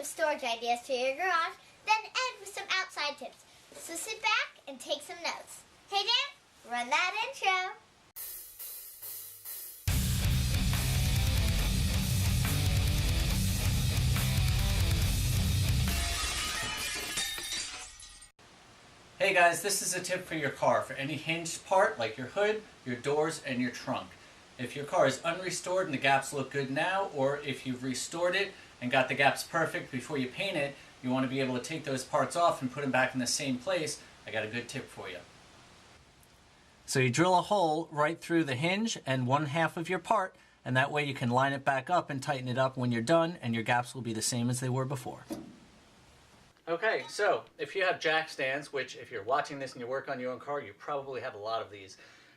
storage ideas to your garage, then end with some outside tips. So sit back and take some notes. Hey Dan, run that intro. Hey guys, this is a tip for your car for any hinged part like your hood, your doors, and your trunk. If your car is unrestored and the gaps look good now, or if you've restored it and got the gaps perfect before you paint it, you want to be able to take those parts off and put them back in the same place, I got a good tip for you. So you drill a hole right through the hinge and one half of your part, and that way you can line it back up and tighten it up when you're done, and your gaps will be the same as they were before. Okay, so if you have jack stands, which if you're watching this and you work on your own car, you probably have a lot of these.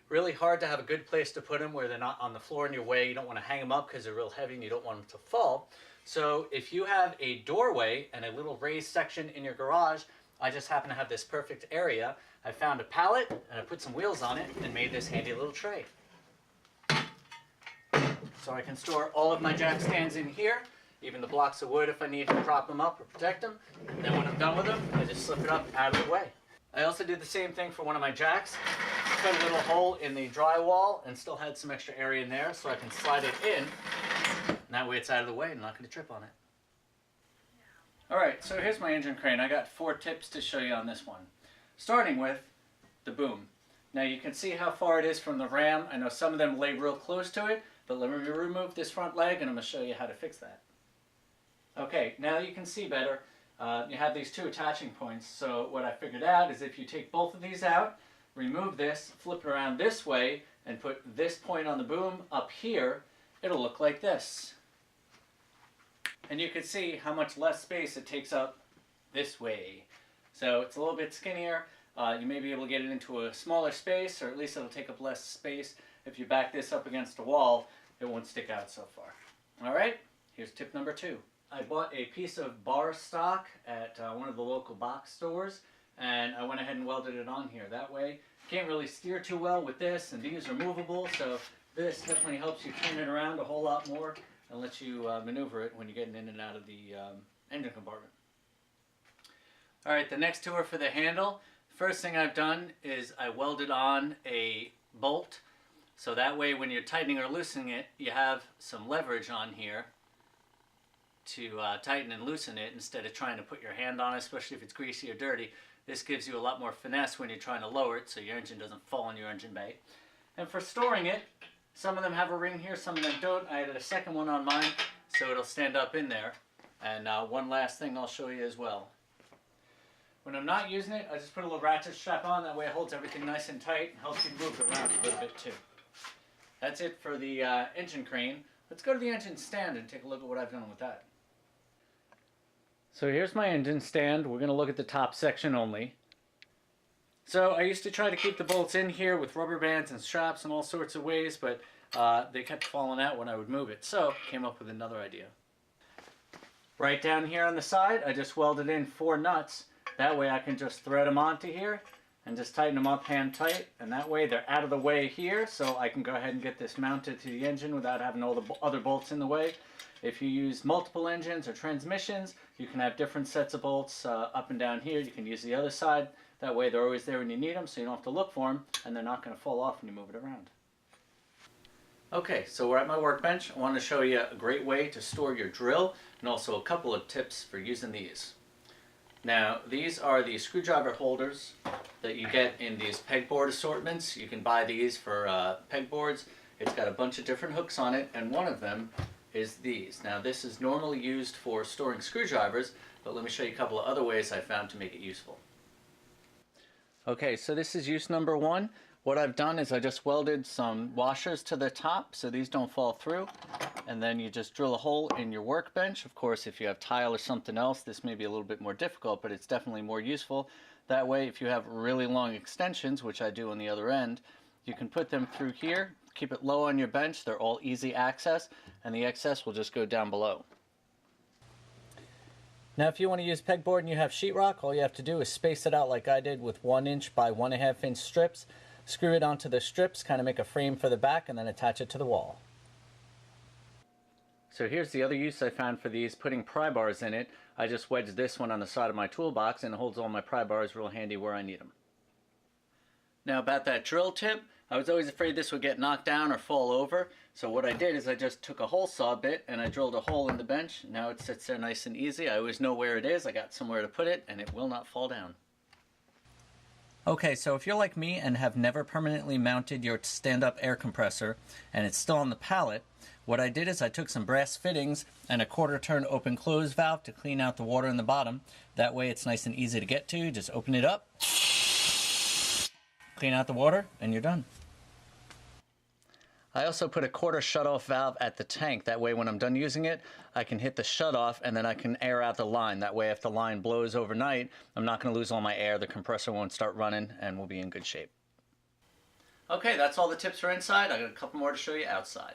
Really hard to have a good place to put them where they're not on the floor in your way. You don't want to hang them up because they're real heavy and you don't want them to fall. So if you have a doorway and a little raised section in your garage, I just happen to have this perfect area. I found a pallet and I put some wheels on it and made this handy little tray. So I can store all of my jack stands in here. Even the blocks of wood if I need to prop them up or protect them. And then when I'm done with them, I just slip it up out of the way. I also did the same thing for one of my jacks. Cut a little hole in the drywall and still had some extra area in there so I can slide it in. And that way it's out of the way and I'm not going to trip on it. Alright, so here's my engine crane. I got 4 tips to show you on this one. Starting with the boom. Now you can see how far it is from the ram. I know some of them lay real close to it, but let me remove this front leg and I'm going to show you how to fix that. Okay, now you can see better. You have these 2 attaching points, so what I figured out is if you take both of these out, remove this, flip it around this way, and put this point on the boom up here, it'll look like this. And you can see how much less space it takes up this way. So it's a little bit skinnier. You may be able to get it into a smaller space, or at least it'll take up less space. If you back this up against a wall, it won't stick out so far. Alright, here's tip number 2. I bought a piece of bar stock at one of the local box stores, and I went ahead and welded it on here. That way, you can't really steer too well with this, and these are movable, so this definitely helps you turn it around a whole lot more and lets you maneuver it when you're getting in and out of the engine compartment. Alright, the next 2 are for the handle. First thing I've done is I welded on a bolt, so that way when you're tightening or loosening it, you have some leverage on here to tighten and loosen it instead of trying to put your hand on it, especially if it's greasy or dirty. This gives you a lot more finesse when you're trying to lower it so your engine doesn't fall in your engine bay. And for storing it, some of them have a ring here, some of them don't. I added a second one on mine so it'll stand up in there. And one last thing I'll show you as well. When I'm not using it, I just put a little ratchet strap on, that way it holds everything nice and tight and helps you move it around a little bit too. That's it for the engine crane. Let's go to the engine stand and take a look at what I've done with that. So here's my engine stand. We're going to look at the top section only. So I used to try to keep the bolts in here with rubber bands and straps and all sorts of ways, but they kept falling out when I would move it. So came up with another idea. Right down here on the side, I just welded in 4 nuts. That way I can just thread them onto here and just tighten them up hand tight. And that way they're out of the way here, so I can go ahead and get this mounted to the engine without having all the other bolts in the way. If you use multiple engines or transmissions, you can have different sets of bolts up and down here. You can use the other side. That way they're always there when you need them, so you don't have to look for them, and they're not going to fall off when you move it around. Okay, so we're at my workbench. I want to show you a great way to store your drill, and also a couple of tips for using these. Now, these are the screwdriver holders that you get in these pegboard assortments. You can buy these for pegboards. It's got a bunch of different hooks on it, and one of them is these. Now this is normally used for storing screwdrivers, but let me show you a couple of other ways I found to make it useful. Okay, so this is use number 1. What I've done is I just welded some washers to the top so these don't fall through, and then you just drill a hole in your workbench. Of course, if you have tile or something else, this may be a little bit more difficult, but it's definitely more useful. That way, if you have really long extensions, which I do on the other end, you can put them through here. Keep it low on your bench. They're all easy access, and the excess will just go down below. Now if you want to use pegboard and you have sheetrock, all you have to do is space it out like I did with 1 inch by 1.5 inch strips. Screw it onto the strips, kind of make a frame for the back, and then attach it to the wall. So here's the other use I found for these, putting pry bars in it. I just wedged this one on the side of my toolbox and it holds all my pry bars real handy where I need them. Now about that drill tip, I was always afraid this would get knocked down or fall over. So what I did is I just took a hole saw bit and I drilled a hole in the bench. Now it sits there nice and easy. I always know where it is. I got somewhere to put it and it will not fall down. Okay, so if you're like me and have never permanently mounted your stand-up air compressor and it's still on the pallet, what I did is I took some brass fittings and a 1/4 turn open close valve to clean out the water in the bottom. That way it's nice and easy to get to. Just open it up, clean out the water, and you're done. I also put a 1/4 shut-off valve at the tank. That way when I'm done using it, I can hit the shut-off and then I can air out the line. That way if the line blows overnight, I'm not going to lose all my air. The compressor won't start running and we'll be in good shape. Okay, that's all the tips for inside. I got a couple more to show you outside.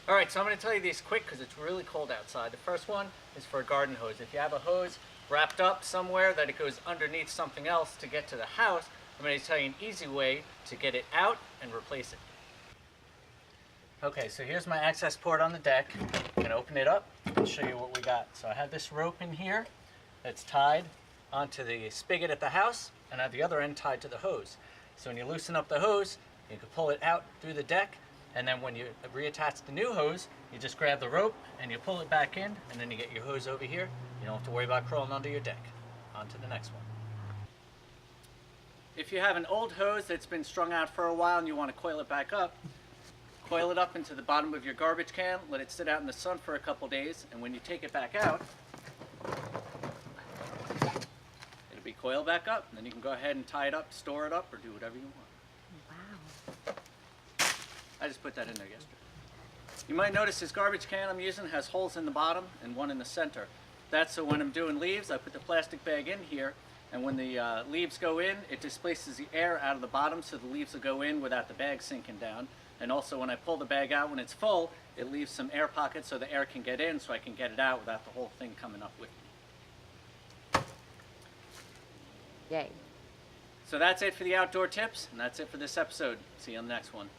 Alright, so I'm going to tell you these quick because it's really cold outside. The first one is for a garden hose. If you have a hose wrapped up somewhere that it goes underneath something else to get to the house, I'm going to tell you an easy way to get it out and replace it. Okay, so here's my access port on the deck. I'm going to open it up and show you what we got. So I have this rope in here that's tied onto the spigot at the house, and I have the other end tied to the hose. So when you loosen up the hose, you can pull it out through the deck, and then when you reattach the new hose, you just grab the rope and you pull it back in, and then you get your hose over here. You don't have to worry about crawling under your deck. On to the next one. If you have an old hose that's been strung out for a while and you want to coil it back up, coil it up into the bottom of your garbage can, let it sit out in the sun for a couple days, and when you take it back out, it'll be coiled back up, and then you can go ahead and tie it up, store it up, or do whatever you want. Wow. I just put that in there yesterday. You might notice this garbage can I'm using has holes in the bottom and one in the center. That's so when I'm doing leaves, I put the plastic bag in here, and when the leaves go in, it displaces the air out of the bottom so the leaves will go in without the bag sinking down. And also when I pull the bag out when it's full, it leaves some air pockets so the air can get in so I can get it out without the whole thing coming up with me. Yay. So that's it for the outdoor tips, and that's it for this episode. See you on the next one.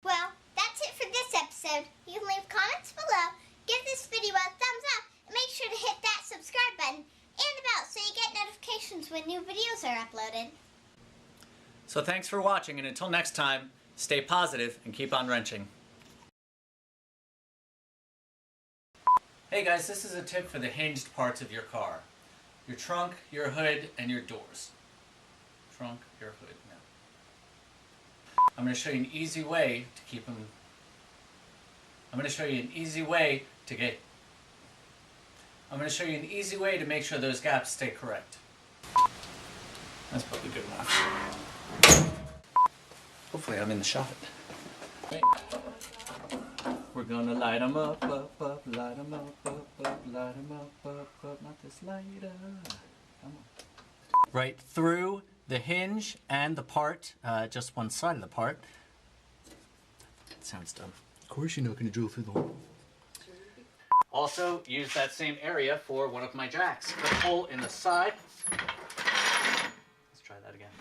Well, that's it for this episode. You can leave comments below, give this video a thumbs up, and make sure to hit that subscribe button and the bell so you get notifications when new videos are uploaded. So thanks for watching, and until next time, stay positive and keep on wrenching. Hey guys, this is a tip for the hinged parts of your car. Your trunk, your hood, and your doors. Trunk, your hood, no. I'm going to show you an easy way to keep them. I'm going to show you an easy way to make sure those gaps stay correct. That's probably good enough. Hopefully I'm in the shot. Okay. We're gonna light them up, light them up, light them up, not this lighter. Come on. Right through the hinge and the part, just one side of the part. That sounds dumb. Of course you're not gonna drill through the hole. Also, use that same area for one of my jacks. Put a hole in the side. Let's try that again.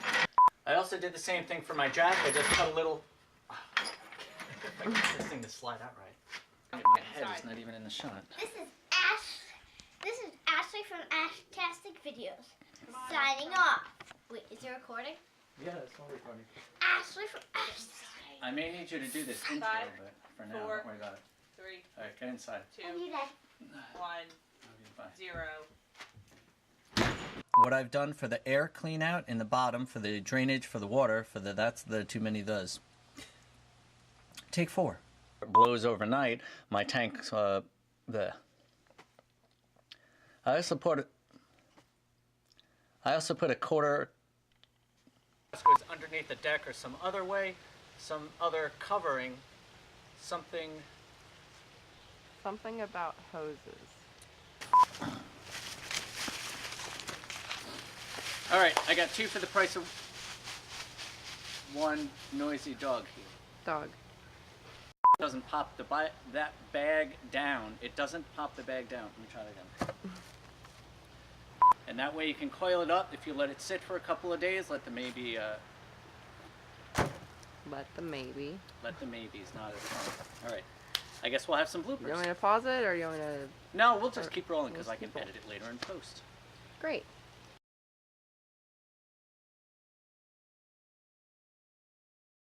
I also did the same thing for my jack. I just cut a little. If I get this thing to slide out right. My head is not even in the shot. This is Ashley from Ashtastic Videos. Signing off. Wait, is it recording? Yeah, it's all recording. Ashley from Ashtastic. I may need you to do this intro, but for now, don't worry about it. 3, Alright, get inside. 2, I need that. 1, Bye. 0. What I've done for the air clean out in the bottom, for the drainage, for the water, that's the too many does. Take 4. It blows overnight, my tank's there. I also put a 1/4. This goes underneath the deck or some other way, some other covering, something. Something about hoses. All right, I got 2 for the price of 1 noisy dog here. Dog. It doesn't pop that bag down. It doesn't pop the bag down. Let me try that again. And that way you can coil it up if you let it sit for a couple of days. Let the maybe Let the maybe. Let the maybes, not as fun. All right. I guess we'll have some bloopers. You want me to pause it or you want me to... No, we'll just keep rolling We'll because I can keep rolling. edit it later in post. Great.